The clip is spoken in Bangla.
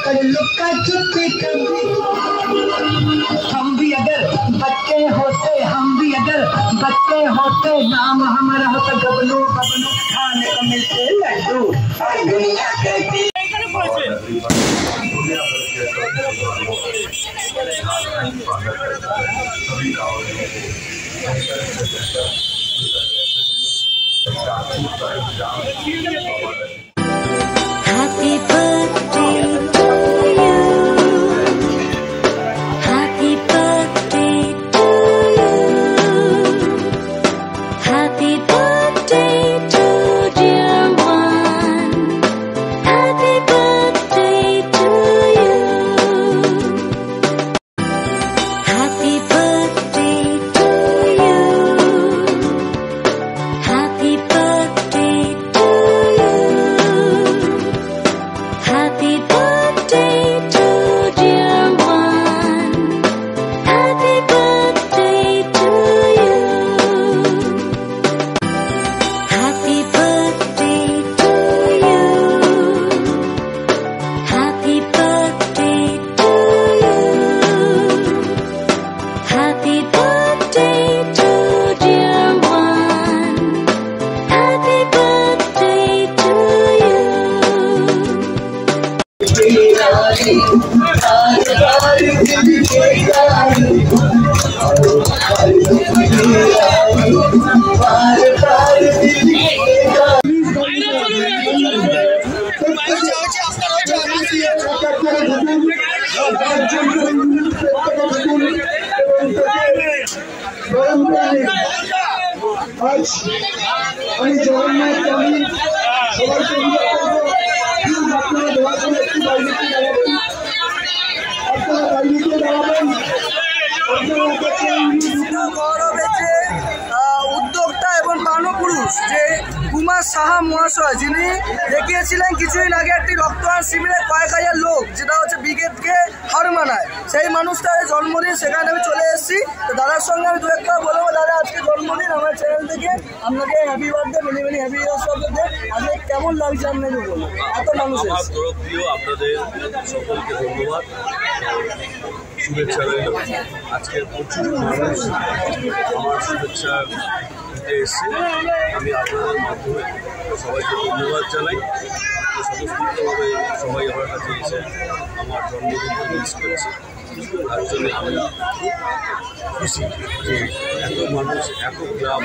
कर लुका छुपी कभी। हम भी अगर बच्चे होते, हम भी अगर बच्चे होते, नाम हमारा होता गबलू बबलू, खाने को मिलते लड्डू और दुनिया कहती। Happy birthday to you. Happy birthday to you. Happy birthday to dear one. Happy birthday to you. Happy birthday to you. Happy birthday to you. Happy birthday to dear one. Happy birthday to you. Happy birthday to you. Happy birthday to you. Happy birthday to dear one. Happy birthday to you. आज আমি জগন্নাথ আমি সবাইকে আপনারা দোয়া করে একটু বাইরে দাঁড়াবেন, আপনারা বাইরে দাঁড়াবেন। উদ্যোক্তা এবং মানবপুরুষ যে কুমার সাহা মহাশয়, যিনি দেখিয়েছিলেন কিছুদিন আগে একটি রক্তদান শিবিরে কয়েক হাজার লোক, যেটা হচ্ছে ব্রিগেডকে হার মানায়, সেই মানুষটার জন্মদিন। সেখানে আমি চলে এসেছি, তো দাদার সঙ্গে আমি দু একটা বলবো। দাদা, আজকে জন্মদিন, আমার চ্যানেল থেকে আপনাকে happy birthday, many many happy years of the day. আজকে কেমন লাগছে আপনাকে বলবো? এত মানুষ আমার তরফ দিয়েও আপনাদের সকলকে ধন্যবাদ, শুভেচ্ছা রইল। আজকের প্রচুর মানুষ আমার শুভেচ্ছা দিতে এসছে, আমি আপনাদের মাধ্যমে সবাইকে ধন্যবাদ জানাই। স্বতঃস্ফূর্তভাবে সবাই আমার কাছে এসে আমার জন্মদিনকে মিস করছে, তার জন্য আমি খুশি যে এত মানুষ, এত গ্রাম